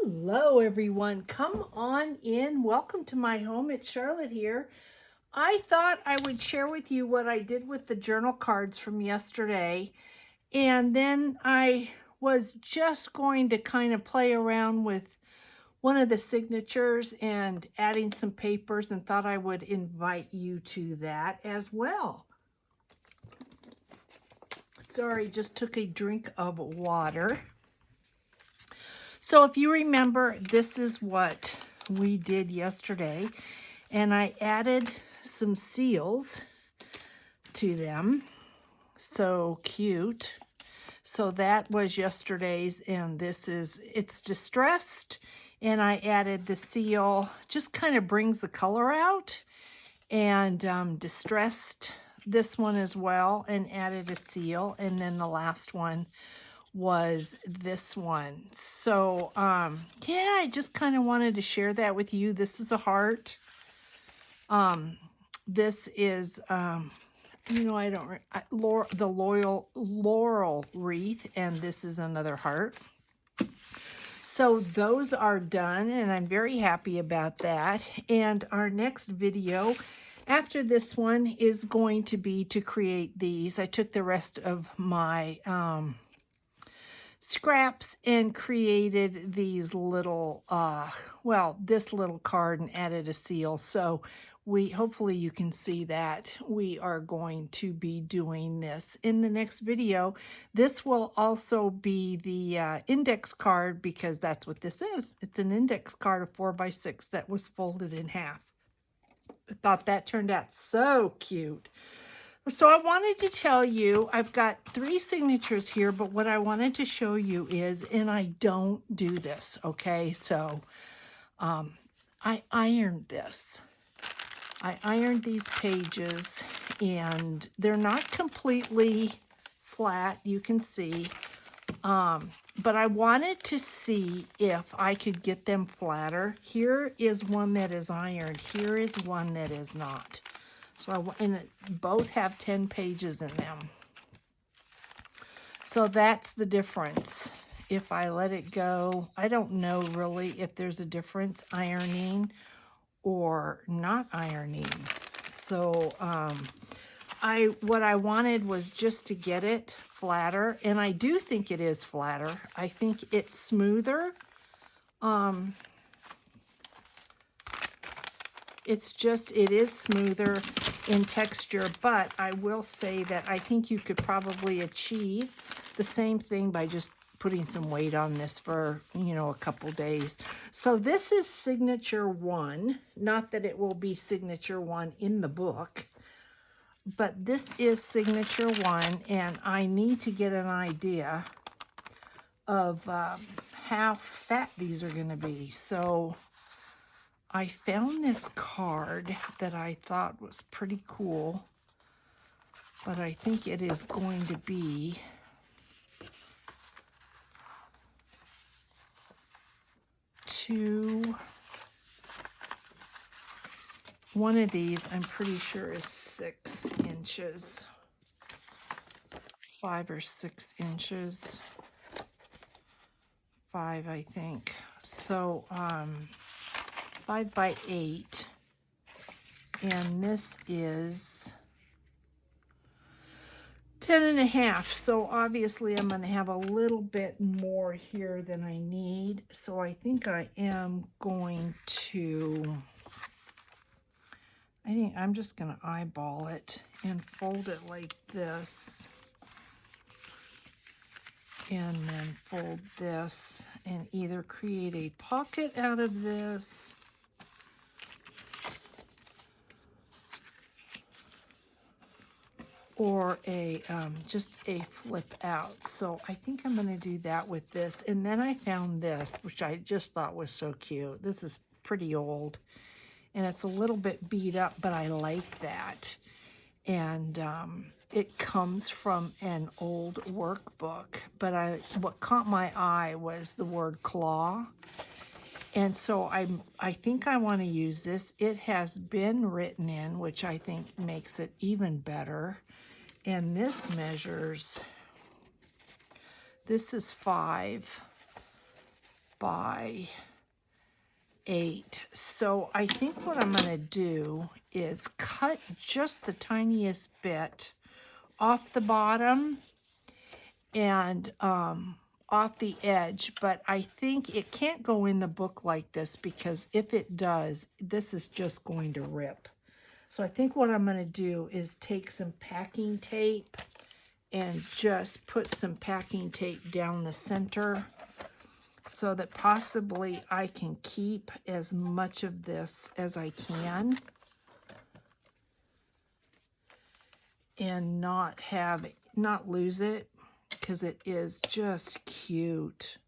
Hello, everyone. Come on in. Welcome to my home. It's Charlotte here. I thought I would share with you what I did with the journal cards from yesterday. And then I was just going to kind of play around with one of the signatures and adding some papers, and thought I would invite you to that as well. Sorry, just took a drink of water. So if you remember, this is what we did yesterday, and I added some seals to them. So cute. So that was yesterday's, and it's distressed, and I added the seal. Just kind of brings the color out, and distressed this one as well and added a seal. And then the last one was this one. So yeah, I just kind of wanted to share that with you. This is a heart. This is the laurel wreath, and this is another heart. So those are done, and I'm very happy about that. And our next video after this one is going to be to create these. I took the rest of my scraps and created these little this little card and added a seal. So hopefully you can see that we are going to be doing this in the next video. This will also be the index card, because that's what this is. It's an index card of 4x6 that was folded in half. I thought that turned out so cute. So I wanted to tell you, I've got 3 signatures here, but what I wanted to show you is, and I don't do this, okay? So I ironed this. I ironed these pages, and they're not completely flat, you can see. But I wanted to see if I could get them flatter. Here is one that is ironed. Here is one that is not. So both have 10 pages in them. So that's the difference. If I let it go, I don't know really if there's a difference ironing or not ironing. So what I wanted was just to get it flatter, and I do think it is flatter. I think it's smoother. It is smoother in texture, but I will say that I think you could probably achieve the same thing by just putting some weight on this for, a couple days. So this is signature 1. Not that it will be signature 1 in the book, but this is signature 1, and I need to get an idea of how fat these are going to be. So I found this card that I thought was pretty cool, but I think it is going to be one of these, I'm pretty sure is 6 inches, 5 or 6 inches, 5 I think. So 5 by 8, and this is 10.5. So obviously I'm going to have a little bit more here than I need. So I think I'm just going to eyeball it and fold it like this, and then fold this and either create a pocket out of this or just a flip out. So I think I'm going to do that with this. And then I found this, which I just thought was so cute. This is pretty old, and it's a little bit beat up, but I like that. And it comes from an old workbook, but what caught my eye was the word claw. And so I think I want to use this. It has been written in, which I think makes it even better. And this is 5 by 8. So I think what I'm going to do is cut just the tiniest bit off the bottom and off the edge, but I think it can't go in the book like this, because if it does, this is just going to rip. So I think what I'm going to do is take some packing tape and just put some packing tape down the center, so that possibly I can keep as much of this as I can and not lose it, because it is just cute.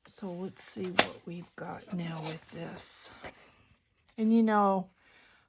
So let's see what we've got now with this. And you know,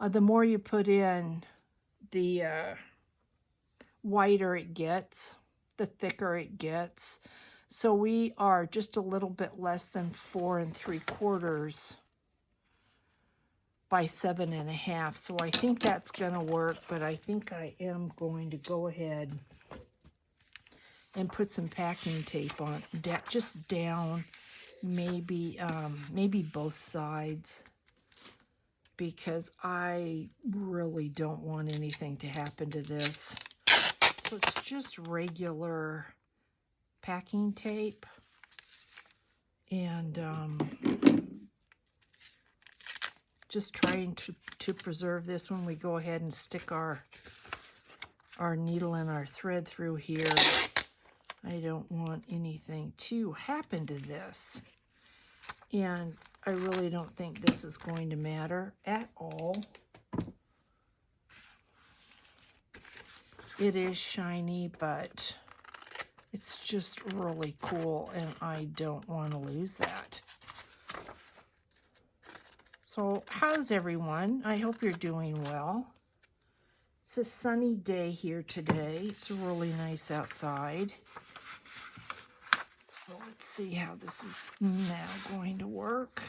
the more you put in, the whiter it gets, the thicker it gets. So we are just a little bit less than 4 3/4 by 7 1/2. So I think that's going to work, but I think I am going to go ahead and put some packing tape on, just down, maybe both sides, because I really don't want anything to happen to this. So it's just regular packing tape, and just trying to preserve this when we go ahead and stick our needle and our thread through here. I don't want anything to happen to this, and I really don't think this is going to matter at all. It is shiny, but it's just really cool, and I don't want to lose that. So how's everyone? I hope you're doing well. It's a sunny day here today. It's really nice outside. So let's see how this is now going to work.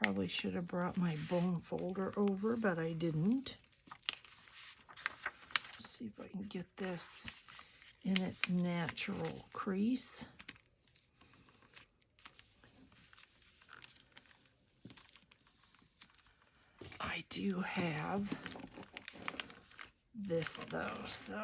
Probably should have brought my bone folder over, but I didn't. Let's see if I can get this in its natural crease. I do have this though, so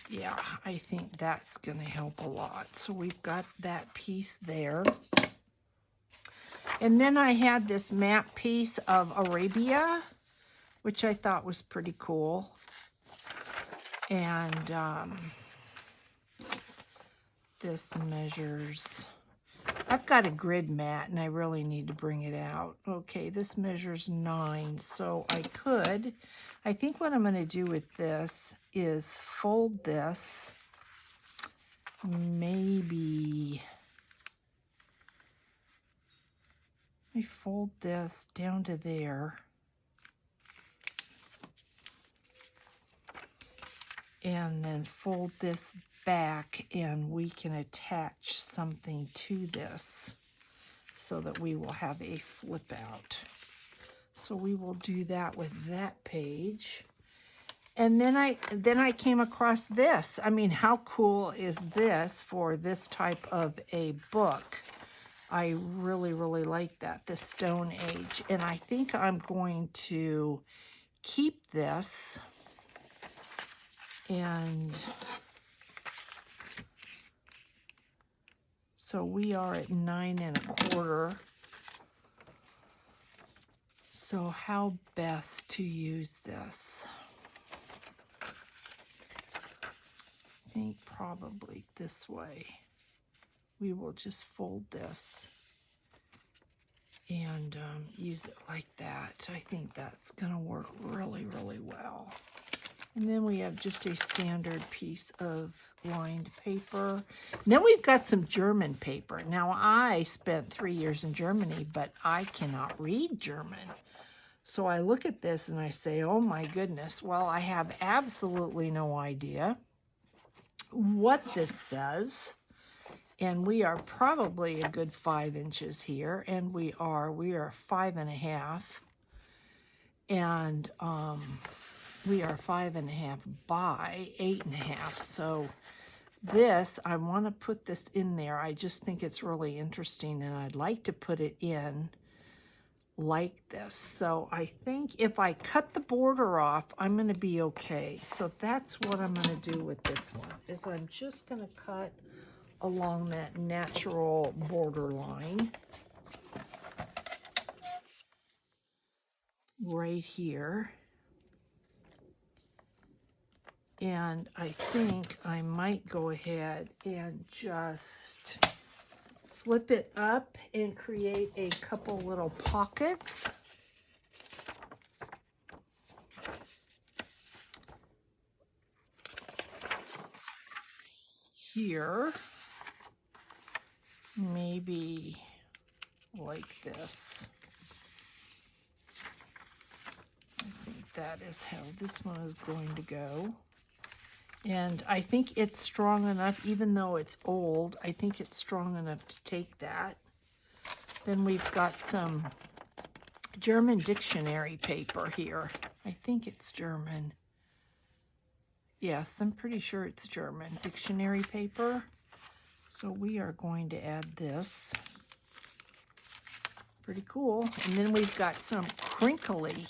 yeah, I think that's going to help a lot. So we've got that piece there. And then I had this map piece of Arabia, which I thought was pretty cool. And this measures, I've got a grid mat and I really need to bring it out. Okay, this measures 9, so I think what I'm going to do with this is fold this, maybe I fold this down to there, and then fold this back, and we can attach something to this so that we will have a flip out. So we will do that with that page. And then I came across this. I mean, how cool is this for this type of a book? I really, really like that, the Stone Age. And I think I'm going to keep this, and so we are at 9 1/4. So how best to use this? I think probably this way. We will just fold this and use it like that. I think that's going to work really, really well. And then we have just a standard piece of lined paper. And then we've got some German paper. Now, I spent 3 years in Germany, but I cannot read German. So I look at this and I say, oh my goodness, well, I have absolutely no idea what this says. And we are probably a good 5 inches here, and we are 5 1/2. And we are 5.5 by 8.5. So this, I want to put this in there. I just think it's really interesting, and I'd like to put it in like this. So I think if I cut the border off, I'm going to be okay. So that's what I'm going to do with this one, is I'm just going to cut along that natural border line right here. And I think I might go ahead and just flip it up and create a couple little pockets. Here, maybe like this. I think that is how this one is going to go. And I think it's strong enough, even though it's old, I think it's strong enough to take that. Then we've got some German dictionary paper here. I think it's German. Yes, I'm pretty sure it's German dictionary paper. So we are going to add this. Pretty cool. And then we've got some crinkly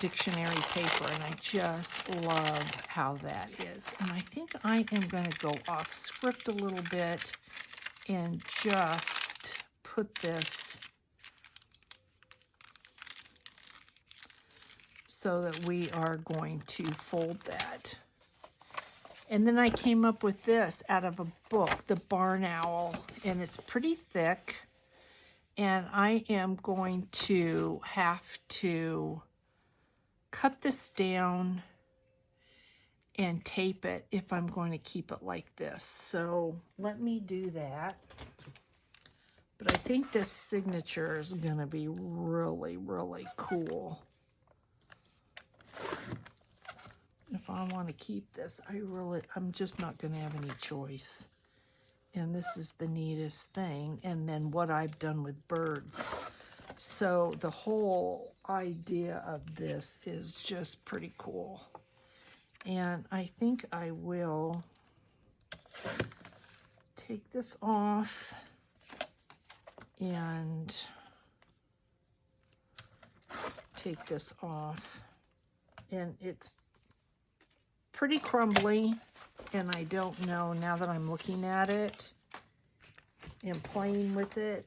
dictionary paper, and I just love how that is. And I think I am going to go off script a little bit and just put this so that we are going to fold that. And then I came up with this out of a book, The Barn Owl, and it's pretty thick. And I am going to have to cut this down and tape it if I'm going to keep it like this. So let me do that. But I think this signature is going to be really, really cool. If I want to keep this, I'm just not going to have any choice. And this is the neatest thing. And then what I've done with birds. So the whole idea of this is just pretty cool. And I think I will take this off and take this off. And it's pretty crumbly, and I don't know, now that I'm looking at it and playing with it,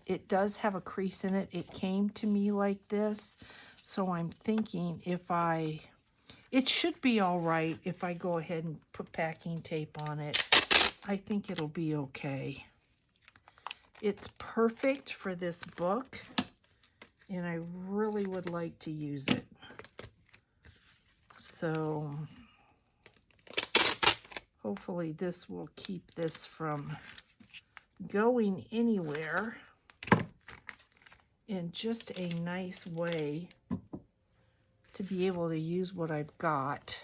it does have a crease in it. It came to me like this, so I'm thinking it should be all right if I go ahead and put packing tape on it. I think it'll be okay. It's perfect for this book, and I really would like to use it. So hopefully this will keep this from going anywhere, and just a nice way to be able to use what I've got.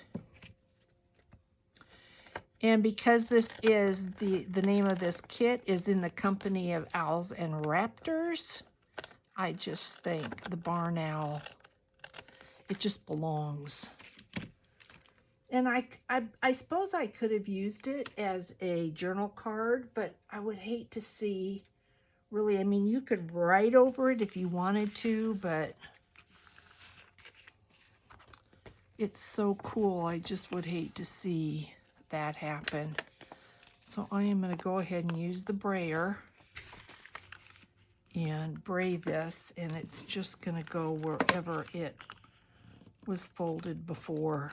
And because this is the name of this kit is in the company of Owls and Raptors, I just think the Barn Owl, it just belongs. And I suppose I could have used it as a journal card, but I would hate to see, really, I mean, you could write over it if you wanted to, but it's so cool. I just would hate to see that happen. So I am going to go ahead and use the brayer and bray this, and it's just going to go wherever it was folded before.